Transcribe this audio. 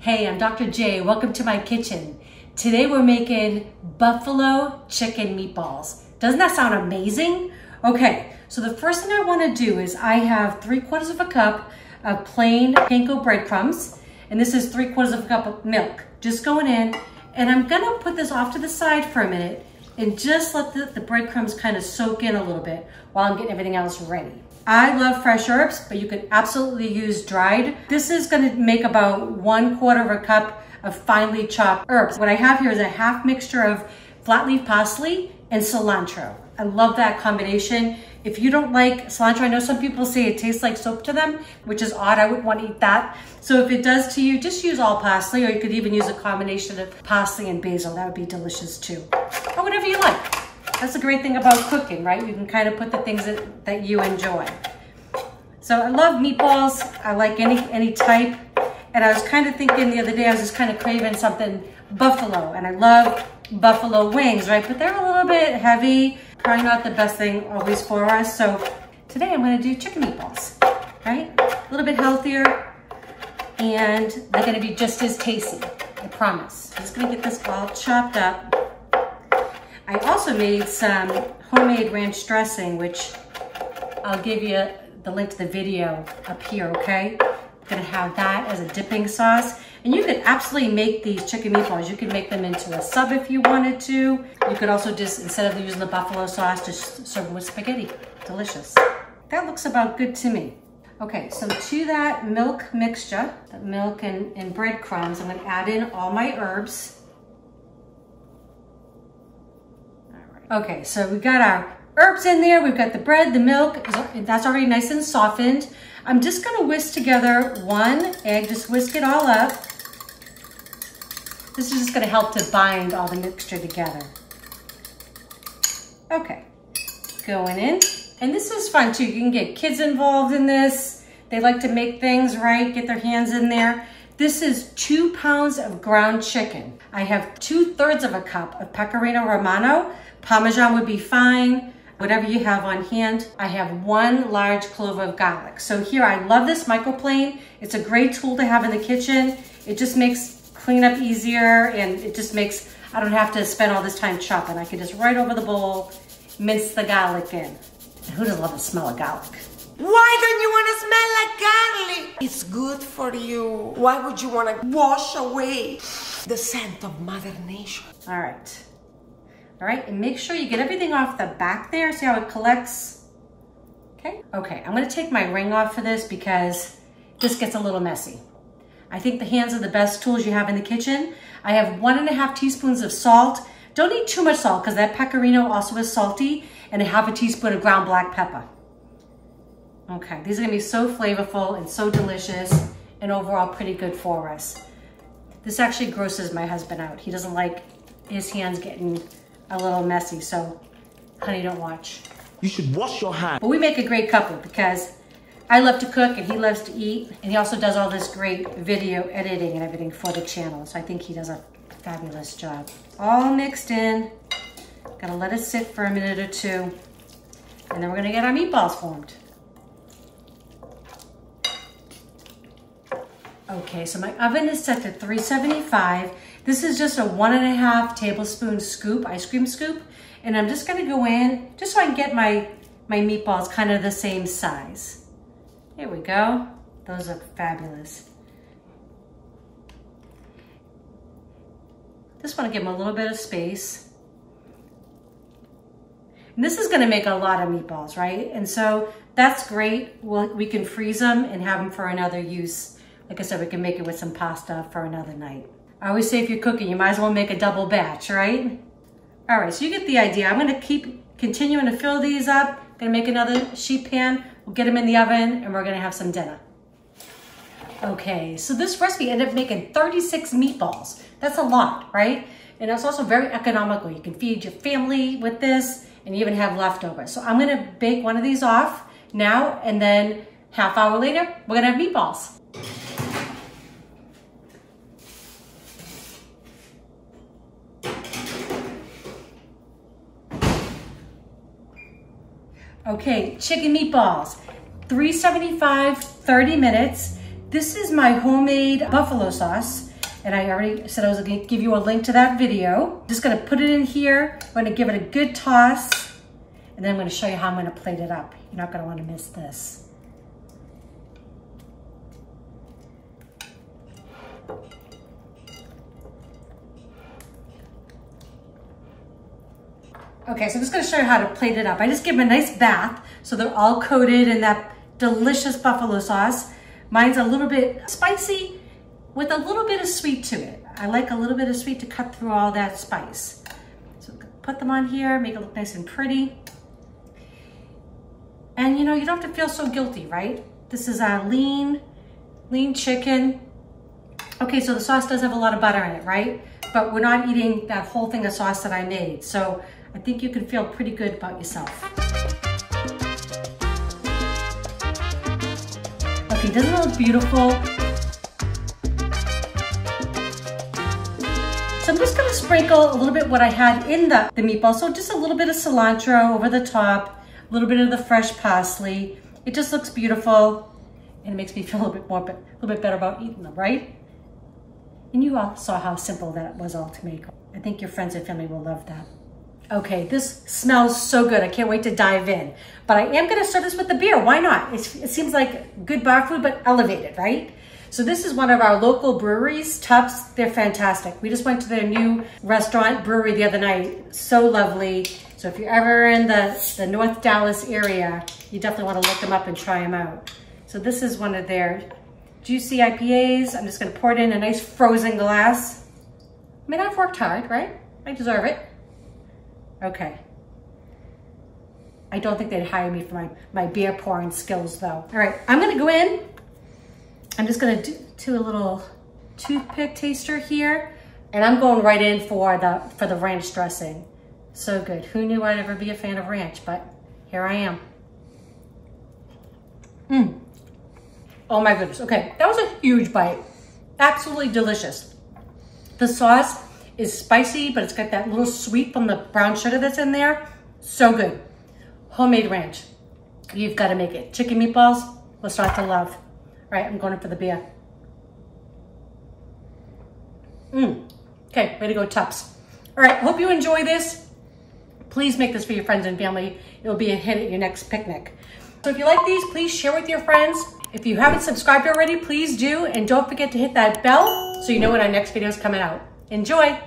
Hey, I'm Dr. J. Welcome to my kitchen. Today we're making Buffalo Chicken Meatballs. Doesn't that sound amazing? Okay, so the first thing I want to do is I have 3/4 of a cup of plain panko breadcrumbs, and this is 3/4 of a cup of milk. Just going in, and I'm gonna put this off to the side for a minute and just let the breadcrumbs kind of soak in a little bit while I'm getting everything else ready. I love fresh herbs, but you could absolutely use dried. This is gonna make about 1/4 of a cup of finely chopped herbs. What I have here is a half mixture of flat leaf parsley and cilantro. I love that combination. If you don't like cilantro, I know some people say it tastes like soap to them, which is odd. I wouldn't want to eat that. So if it does to you, just use all parsley, or you could even use a combination of parsley and basil. That would be delicious too. Or whatever you like. That's the great thing about cooking, right? You can kind of put the things that you enjoy. So I love meatballs. I like any type. And I was kind of thinking the other day, I was just kind of craving something buffalo. And I love buffalo wings, right? But they're a little bit heavy. Probably not the best thing always for us. So today I'm gonna do chicken meatballs, right? A little bit healthier. And they're gonna be just as tasty, I promise. I'm just gonna get this all chopped up. I also made some homemade ranch dressing, which I'll give you the link to the video up here, okay? I'm gonna have that as a dipping sauce. And you could absolutely make these chicken meatballs. You could make them into a sub if you wanted to. You could also just, instead of using the buffalo sauce, just serve them with spaghetti. Delicious. That looks about good to me. Okay, so to that milk mixture, that milk and breadcrumbs, I'm gonna add in all my herbs. Okay, so we got our herbs in there. We've got the bread, the milk, that's already nice and softened. I'm just gonna whisk together 1 egg, just whisk it all up. This is just gonna help to bind all the mixture together. Okay, going in. And this is fun too. You can get kids involved in this. They like to make things, right? Get their hands in there. This is 2 pounds of ground chicken. I have 2/3 of a cup of pecorino Romano. Parmesan would be fine, whatever you have on hand. I have 1 large clove of garlic. So here, I love this microplane. It's a great tool to have in the kitchen. It just makes cleanup easier, and it just makes, I don't have to spend all this time chopping. I can just right over the bowl, mince the garlic in. And who doesn't love the smell of garlic? Why don't you want to smell like garlic? It's good for you. Why would you want to wash away the scent of Mother Nature? All right. All right, and make sure you get everything off the back there. See how it collects? Okay. Okay, I'm gonna take my ring off for this because this gets a little messy. I think the hands are the best tools you have in the kitchen. I have 1½ teaspoons of salt. Don't need too much salt because that pecorino also is salty, and a ½ teaspoon of ground black pepper. Okay, these are gonna be so flavorful and so delicious and overall pretty good for us. This actually grosses my husband out. He doesn't like his hands getting a little messy, so honey, don't watch. You should wash your hands. But we make a great couple because I love to cook and he loves to eat, and he also does all this great video editing and everything for the channel, so I think he does a fabulous job. All mixed in. Gotta let it sit for a minute or two, and then we're gonna get our meatballs formed. Okay, so my oven is set to 375. This is just a 1½ tablespoon scoop, ice cream scoop. And I'm just gonna go in, just so I can get my meatballs kind of the same size. Here we go. Those look fabulous. Just wanna give them a little bit of space. And this is gonna make a lot of meatballs, right? And so that's great. We can freeze them and have them for another use. Like I said, we can make it with some pasta for another night. I always say if you're cooking, you might as well make a double batch, right? All right, so you get the idea. I'm gonna keep continuing to fill these up. Gonna make another sheet pan. We'll get them in the oven and we're gonna have some dinner. Okay, so this recipe ended up making 36 meatballs. That's a lot, right? And it's also very economical. You can feed your family with this and even have leftovers. So I'm gonna bake one of these off now, and then ½ hour later, we're gonna have meatballs. Okay, chicken meatballs, 375, 30 minutes. This is my homemade buffalo sauce. And I already said I was gonna give you a link to that video. Just gonna put it in here. I'm gonna give it a good toss. And then I'm gonna show you how I'm gonna plate it up. You're not gonna wanna miss this. Okay, so I'm just gonna show you how to plate it up. I just give them a nice bath so they're all coated in that delicious buffalo sauce. Mine's a little bit spicy with a little bit of sweet to it. I like a little bit of sweet to cut through all that spice. So put them on here, make it look nice and pretty. And you know, you don't have to feel so guilty, right? This is a lean chicken. Okay, so the sauce does have a lot of butter in it, right? But we're not eating that whole thing of sauce that I made. So I think you can feel pretty good about yourself. Okay, doesn't it look beautiful? So I'm just gonna sprinkle a little bit what I had in the meatball. So just a little bit of cilantro over the top, a little bit of the fresh parsley. It just looks beautiful and it makes me feel a little bit better about eating them, right? And you all saw how simple that was all to make. I think your friends and family will love that. Okay, this smells so good. I can't wait to dive in. But I am gonna serve this with the beer. Why not? It seems like good bar food, but elevated, right? So this is one of our local breweries, Tubbs. They're fantastic. We just went to their new restaurant brewery the other night. So lovely. So if you're ever in the North Dallas area, you definitely wanna look them up and try them out. So this is one of their juicy IPAs. I'm just gonna pour it in a nice frozen glass. I mean, I've worked hard, right? I deserve it. Okay. I don't think they'd hire me for my beer pouring skills though. All right, I'm gonna go in. I'm just gonna do a little toothpick taster here, and I'm going right in for the ranch dressing. So good. Who knew I'd ever be a fan of ranch, but here I am. Oh my goodness. Okay, that was a huge bite. Absolutely delicious. The sauce is spicy, but it's got that little sweet from the brown sugar that's in there. So good. Homemade ranch. You've got to make it. Chicken meatballs, what's not to love? All right, I'm going in for the beer. Okay, way to go, Tubbs. All right, hope you enjoy this. Please make this for your friends and family. It'll be a hit at your next picnic. So if you like these, please share with your friends. If you haven't subscribed already, please do. And don't forget to hit that bell so you know when our next video is coming out. Enjoy.